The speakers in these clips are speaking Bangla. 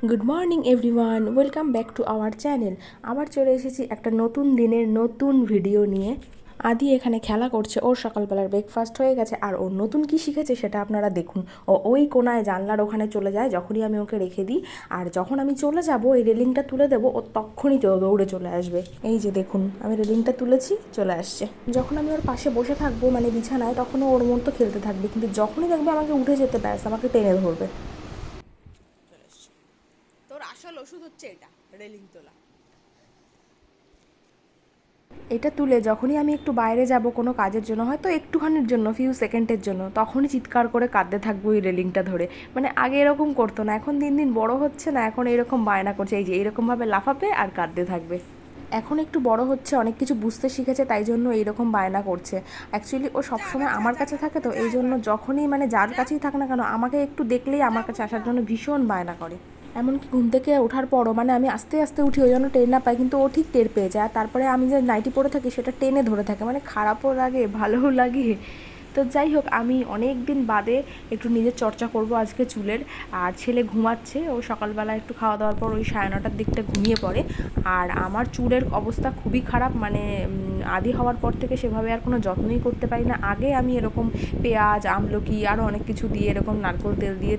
Good morning everyone, welcome back to our channel. আবার চলে এসেছি একটা নতুন দিনের নতুন ভিডিও নিয়ে। আদি এখানে খেলা করছে, ওর সকালবেলার ব্রেকফাস্ট হয়ে গেছে, আর ওর নতুন কি শিখেছে সেটা আপনারা দেখুন। ও ওই কোনায় জানলার ওখানে চলে যায় যখনই আমি ওকে রেখে দিই, আর যখন আমি চলে যাব এই রেলিংটা তুলে দেবো, ও তখনই দৌড়ে চলে আসবে। এই যে দেখুন, আমি রেলিংটা তুলেছি, চলে আসছে। যখন আমি ওর পাশে বসে থাকবো মানে বিছানায়, তখনও ওর মতো খেলতে থাকবে, কিন্তু যখনই দেখবে আমাকে উঠে যেতে, ব্যাস আমাকে টেনে ধরবে। তোর আসল ওষুধ হচ্ছে এটা, রেলিং তোলা। এটা তুলে যখনই আমি একটু বাইরে যাব কোনো কাজের জন্য, হয়তো একটুখানির জন্য, ফিউ সেকেন্ডের জন্য, তখনই চিৎকার করে কাঁদতে থাকবো ওই রেলিংটা ধরে। মানে আগে এরকম করতো না, এখন দিন দিন বড় হচ্ছে না, এখন এরকম বায়না করছে, এই যে এইরকমভাবে লাফাবে আর কাঁদতে থাকবে। এখন একটু বড় হচ্ছে, অনেক কিছু বুঝতে শিখেছে, তাই জন্য এইরকম বায়না করছে। অ্যাকচুয়ালি ও সবসময় আমার কাছে থাকে, তো এই জন্য যখনই মানে যার কাছেই থাক না কেন, আমাকে একটু দেখলেই আমার কাছে আসার জন্য ভীষণ বায়না করে। এমনকি ঘুম থেকে ওঠার পরও মানে আমি আস্তে আস্তে উঠি, ওই জন্য টের না পাই, কিন্তু ও ঠিক টের পেয়ে যায়। তারপরে আমি যে নাইটি পরে থাকি সেটা টেনে ধরে থাকে, মানে খারাপও লাগে ভালোও লাগে। তো যাই হোক, আমি অনেক দিন বাদে একটু নিজের চর্চা করব আজকে চুলের। আর ছেলে ঘুমাচ্ছে, ও সকালবেলা একটু খাওয়া দাওয়ার পর ওই 9:30টার দিকটা ঘুমিয়ে পড়ে। আর আমার চুলের অবস্থা খুবই খারাপ, মানে আদি হওয়ার পর থেকে সেভাবে আর কোনো যত্নই করতে পারি না। আগে আমি এরকম পেঁয়াজ, আমলকি, আরও অনেক কিছু দিয়ে, এরকম নারকেল তেল দিয়ে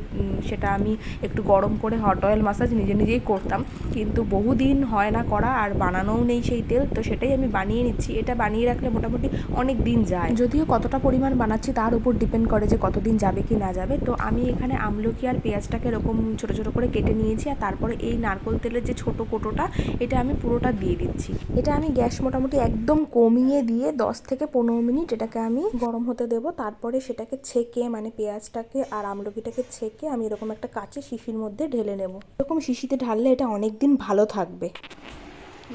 সেটা আমি একটু গরম করে হট অয়েল মাসাজ নিজেই করতাম, কিন্তু বহুদিন হয় না করা, আর বানানোও নেই সেই তেল, তো সেটাই আমি বানিয়ে নিচ্ছি। এটা বানিয়ে রাখলে মোটামুটি অনেক দিন যায়, যদিও কতটা পরিমাণ বানাচ্ছি তার উপর ডিপেন্ড করে যে কতদিন যাবে কি না যাবে। তো আমি এখানে আমলকি আর পেঁয়াজটাকে এরকম ছোটো ছোটো করে কেটে নিয়েছি, আর তারপরে এই নারকেল তেলের যে ছোটো কোটোটা, এটা আমি পুরোটা দিয়ে দিচ্ছি। এটা আমি গ্যাস মোটামুটি একদম কমিয়ে দিয়ে 10 থেকে 15 মিনিট এটাকে আমি গরম হতে দেবো। তারপরে সেটাকে ছেঁকে, মানে পেঁয়াজটাকে আর আমলকিটাকে ছেঁকে আমি এরকম একটা কাঁচের শিশির মধ্যে ঢেলে নেব। এরকম শিশিতে ঢাললে এটা অনেক দিন ভালো থাকবে।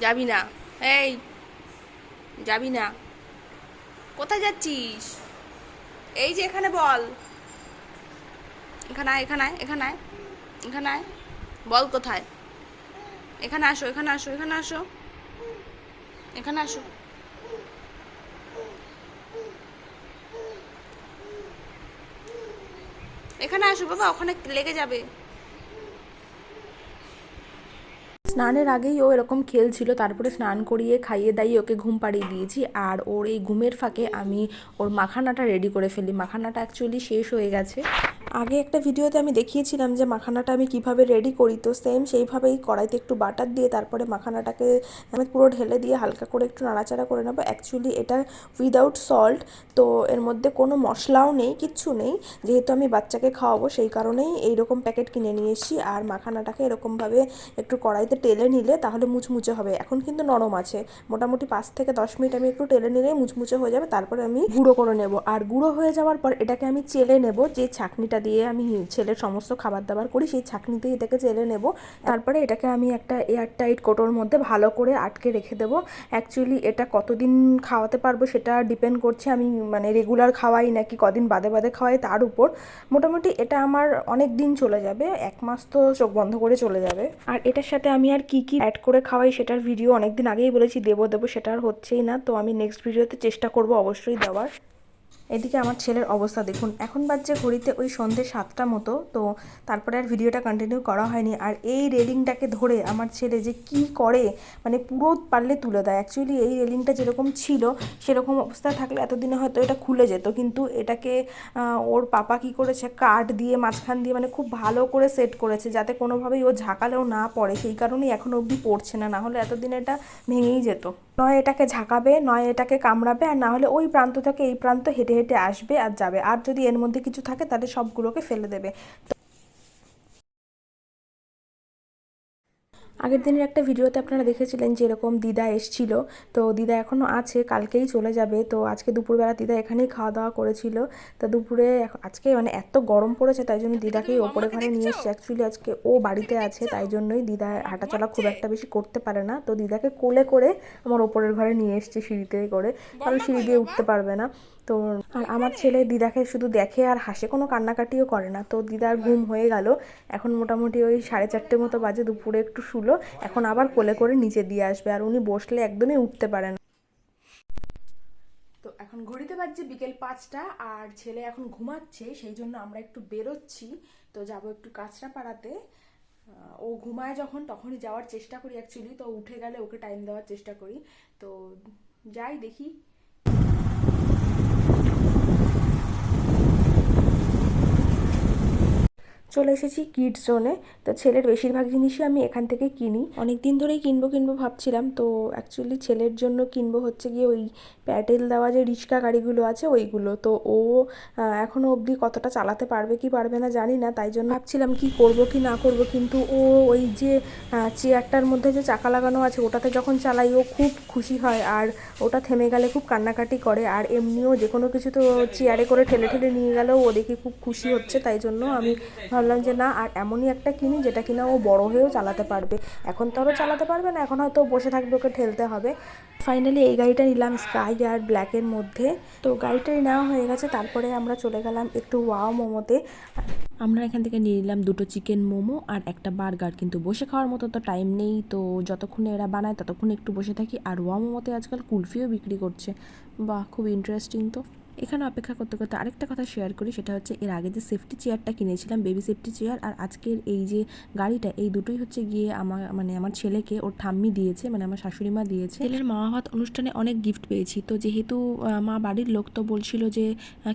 যাবি না? এই যাবি না? কোথায় যাচ্ছিস? এই যে এখানে বল। এখানে আয়, এখানে আয়, এখানে আয়, এখানে আয়। বল কোথায়? এখানে আসো, এখানে আসো, এখানে আসো, এখানে আসো। এখানে আসো বাবা, ওখানে লেগে যাবে। স্নানের আগেই ও এরকম খেলছিল, তারপরে স্নান করিয়ে খাইয়ে দাইয়ে ওকে ঘুম পাড়িয়ে দিয়েছি। আর ওর এই ঘুমের ফাঁকে আমি ওর মাখানাটা রেডি করে ফেলি। মাখানাটা অ্যাকচুয়ালি শেষ হয়ে গেছে। আগে একটা ভিডিওতে আমি দেখিয়েছিলাম যে মাখানাটা আমি কিভাবে রেডি করি, তো সেম সেইভাবেই কড়াইতে একটু বাটার দিয়ে তারপরে মাখানাটাকে আমি পুরো ঢেলে দিয়ে হালকা করে একটু নাড়াচাড়া করে নেবো। অ্যাকচুয়ালি এটা উইদাউট সল্ট, তো এর মধ্যে কোনো মশলাও নেই, কিচ্ছু নেই, যেহেতু আমি বাচ্চাকে খাওয়াবো সেই কারণেই এইরকম প্যাকেট কিনে নিয়ে এসেছি। আর মাখানাটাকে এরকমভাবে একটু কড়াইতে টেলে নিলে তাহলে মুচমুচে হবে। এখন কিন্তু নরম আছে, মোটামুটি 5 থেকে 10 মিনিট আমি একটু টেলে নিলেই মুচমুচে হয়ে যাবে। তারপরে আমি গুঁড়ো করে নেব, আর গুঁড়ো হয়ে যাওয়ার পর এটাকে আমি চেলে নেব। যে ছাঁকনিটা দিয়ে আমি ছেলের সমস্ত খাবার দাবার করি, সেই ছাঁকনিতেই এটাকে চেলে নেব। তারপরে এটাকে আমি একটা এয়ারটাইট কোটোর মধ্যে ভালো করে আটকে রেখে দেবো। অ্যাকচুয়ালি এটা কতদিন খাওয়াতে পারবো সেটা ডিপেন্ড করছে আমি মানে রেগুলার খাওয়াই নাকি কদিন বাদে বাদে খাওয়াই তার উপর। মোটামুটি এটা আমার অনেক দিন চলে যাবে, 1 মাস তো চোখ বন্ধ করে চলে যাবে। আর এটার সাথে আমি আর কি অ্যাড করে খাওয়াই সেটার ভিডিও অনেক দিন আগেই বলেছি দেবো, সেটা আর হচ্ছেই না, তো আমি নেক্সট ভিডিওতে চেষ্টা করব অবশ্যই দেওয়ার। এদিকে আমার ছেলের অবস্থা দেখুন, এখন বাজছে ঘড়িতে ওই সন্ধ্যে 7টা মতো। তো তারপরে আর ভিডিওটা কন্টিনিউ করা হয়নি। আর এই রেলিংটাকে ধরে আমার ছেলে যে কি করে, মানে পুরো পারলে তুলে দেয়। অ্যাকচুয়ালি এই রেলিংটা যেরকম ছিল সেরকম অবস্থায় থাকলে এতদিনে হয়তো এটা খুলে যেত, কিন্তু এটাকে ওর পাপা কি করেছে, কাঠ দিয়ে মাঝখান দিয়ে মানে খুব ভালো করে সেট করেছে, যাতে কোনোভাবেই ও ঝাঁকালেও না পড়ে। সেই কারণেই এখনও অবধি পড়ছে না, নাহলে এতদিন এটা ভেঙেই যেত। নয় এটাকে ঝাঁকাবে, নয় এটাকে কামড়াবে, আর না হলে ওই প্রান্ত থেকে এই প্রান্ত হেঁটে হেঁটে আসবে আর যাবে। আর যদি এর মধ্যে কিছু থাকে তাহলে সবগুলোকে ফেলে দেবে। আগের দিনের একটা ভিডিওতে আপনারা দেখেছিলেন যে এরকম দিদা এসছিল, তো দিদা এখনও আছে, কালকেই চলে যাবে। তো আজকে দুপুরবেলা দিদা এখানেই খাওয়া দাওয়া করেছিল। তো দুপুরে আজকে মানে এত গরম পড়েছে, তাই জন্য দিদাকেই ওপরে ঘরে নিয়ে এসছে। অ্যাকচুয়ালি আজকে ও বাড়িতে আছে, তাই জন্যই দিদা হাঁটাচলা খুব একটা বেশি করতে পারে না, তো দিদাকে কোলে করে আমার ওপরের ঘরে নিয়ে এসছে সিঁড়িতে করে, কারণ সিঁড়ি দিয়ে উঠতে পারবে না। তো আর আমার ছেলে দিদাকে শুধু দেখে আর হাসে, কোনো কান্নাকাটিও করে না। তো দিদার ঘুম হয়ে গেল, এখন মোটামুটি ওই 4:30 মতো বাজে, দুপুরে একটু শুলো, এখন আবার কোলে করে নিচে দিয়ে আসবে। আর উনি বসলে একদমই উঠতে পারে না। তো এখন ঘড়িতে বাজছে বিকেল 5টা আর ছেলে এখন ঘুমাচ্ছে, সেই জন্য আমরা একটু বেরোচ্ছি। তো যাব একটু কাঁচরাপাড়াতে। ও ঘুমায় যখন তখনই যাওয়ার চেষ্টা করি অ্যাকচুয়ালি, তো উঠে গেলে ওকে টাইম দেওয়ার চেষ্টা করি। তো যাই, দেখি। চলে এসেছি কিডস জোনে। তো ছেলের বেশিরভাগ জিনিসই আমি এখান থেকে কিনি, অনেক দিন ধরেই কিনবো ভাবছিলাম। তো অ্যাকচুয়ালি ছেলের জন্য কিনবো হচ্ছে গিয়ে ওই প্যাডেল দেওয়া যে রিক্সা গাড়িগুলো আছে ওইগুলো। তো ও এখনও অবধি কতটা চালাতে পারবে কি পারবে না জানি না, তাই জন্য ভাবছিলাম কি করব কি না করব। কিন্তু ও ওই যে চেয়ারটার মধ্যে যে চাকা লাগানো আছে ওটাতে যখন চালাই ও খুব খুশি হয়, আর ওটা থেমে গেলে খুব কান্নাকাটি করে। আর এমনিও যে কোনো কিছু তো চেয়ারে করে ঠেলে ঠেলে নিয়ে গেলেও ও দেখি খুব খুশি হচ্ছে, তাই জন্য আমি ভাবলাম যে না, আর এমনই একটা কিনি যেটা কিনা ও বড় হয়েও চালাতে পারবে। এখন তো আরও চালাতে পারবে না, এখন হয়তো বসে থাকবে, ওকে ঠেলতে হবে। ফাইনালি এই গাড়িটা নিলাম স্কাই আর ব্ল্যাকের মধ্যে। তো গাড়িটাই নেওয়া হয়ে গেছে। তারপরে আমরা চলে গেলাম একটু ওয়াও মোমোতে। আমরা এখান থেকে নিয়ে নিলাম 2টো চিকেন মোমো আর একটা বার্গার। কিন্তু বসে খাওয়ার মতো তো টাইম নেই, তো যতক্ষণে এরা বানায় ততক্ষণে একটু বসে থাকি। আর ওয়াও মোমোতে আজকাল কুলফিও বিক্রি করছে, বাহ খুব ইন্টারেস্টিং। তো এখানে অপেক্ষা করতে করতে আরেকটা কথা শেয়ার করি, সেটা হচ্ছে এর আগে যে সেফটি চেয়ারটা কিনেছিলাম, বেবি সেফটি চেয়ার, আর আজকের এই যে গাড়িটা, এই দুটোই হচ্ছে গিয়ে আমার ছেলেকে ওর ঠাম্মি দিয়েছে, মানে আমার শাশুড়ি মা দিয়েছে। ছেলের মা হওয়ার অনুষ্ঠানে অনেক গিফট পেয়েছি। তো যেহেতু মা বাড়ির লোক, তো বলছিল যে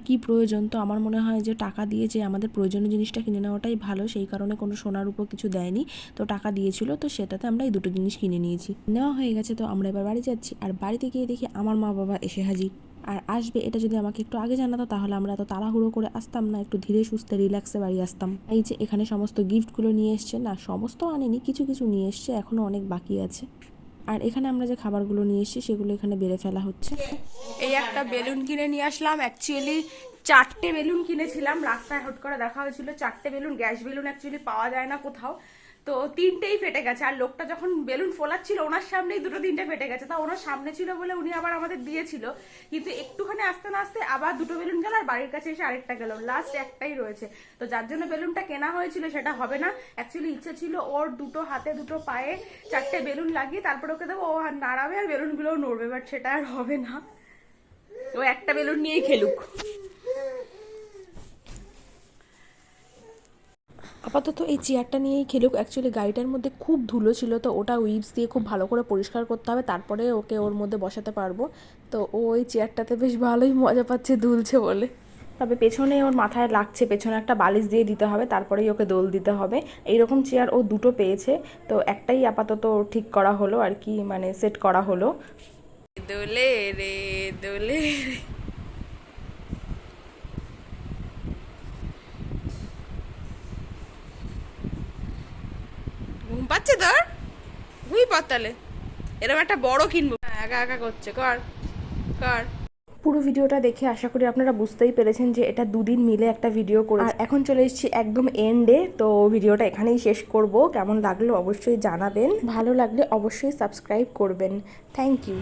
কি প্রয়োজন, তো আমার মনে হয় যে টাকা দিয়ে যে আমাদের প্রয়োজনীয় জিনিসটা কিনে নেওয়াটাই ভালো, সেই কারণে কোনো সোনার উপর কিছু দেয়নি, তো টাকা দিয়েছিল, তো সেটাতে আমরা এই দুটো জিনিস কিনে নিয়েছি। নেওয়া হয়ে গেছে, তো আমরা এবার বাড়ি যাচ্ছি। আর বাড়িতে গিয়ে দেখি আমার মা বাবা এসে হাজির। আর আসবে, এটা যদি আমাকে একটু আগে জানাতো তাহলে আমরা এত তাড়াহুড়ো করে আসতাম না, একটু ধীরে সুস্থে রিল্যাক্সে বাড়ি আসতাম। এই যে এখানে সমস্ত গিফটগুলো নিয়ে এসছে, না সমস্ত আনেনি, কিছু কিছু নিয়ে এসছে, এখনও অনেক বাকি আছে। আর এখানে আমরা যে খাবারগুলো নিয়ে এসেছি সেগুলো এখানে বেড়ে ফেলা হচ্ছে। এই একটা বেলুন কিনে নিয়ে আসলাম। অ্যাকচুয়ালি 4টে বেলুন কিনেছিলাম, রাস্তায় হট করে দেখা হয়েছিল 4টে বেলুন। গ্যাস বেলুন অ্যাকচুয়ালি পাওয়া যায় না কোথাও, তো 3টেই ফেটে গেছে। আর লোকটা যখন বেলুন ফোলাচ্ছিল ওনার সামনেই 2-3টে ফেটে গেছে। তা ওনার সামনে ছিল বলে উনি আবার আমাদের দিয়েছিল, কিন্তু একটুখানি আসতে না আসতে আবার 2টো বেলুন গেল, আর বাড়ির কাছে এসে আরেকটা গেল, লাস্ট একটাই রয়েছে। তো যার জন্য বেলুনটা কেনা হয়েছিল সেটা হবে না। অ্যাকচুয়ালি ইচ্ছে ছিল ওর 2টো হাতে 2টো পায়ে 4টে বেলুন লাগিয়ে তারপরে ওকে দেবো, ও আর নাড়াবে আর বেলুনগুলোও নড়বে, বাট সেটা আর হবে না। ও একটা বেলুন নিয়েই খেলুক। আপাতত এই চেয়ারটা নিয়েই খেলুক। অ্যাকচুয়ালি গাড়িটার মধ্যে খুব ধুলো ছিল, তো ওটা উইপস দিয়ে খুব ভালো করে পরিষ্কার করতে হবে, তারপরে ওকে ওর মধ্যে বসাতে পারবো। তো ও ওই চেয়ারটাতে বেশ ভালোই মজা পাচ্ছে দুলছে বলে। তবে পেছনে ওর মাথায় লাগছে, পেছনে একটা বালিশ দিয়ে দিতে হবে, তারপরেই ওকে দোল দিতে হবে। এইরকম চেয়ার ও 2টো পেয়েছে, তো একটাই আপাতত ঠিক করা হলো আর কি, মানে সেট করা হলো। দোলে রে দোলে রে। ঘুম পাচ্ছে তোর? ঘুমিয়ে পড় তাহলে। এরকম একটা বড় কিনবো। একা একা করছে, কর কর। পুরো ভিডিওটা দেখে আশা করি আপনারা বুঝতেই পেরেছেন যে এটা 2 দিন মিলে একটা ভিডিও করে। আর এখন চলে এসেছি একদম এন্ডে, তো ভিডিওটা এখানেই শেষ করব। কেমন লাগলো অবশ্যই জানাবেন, ভালো লাগলে অবশ্যই সাবস্ক্রাইব করবেন। Thank you.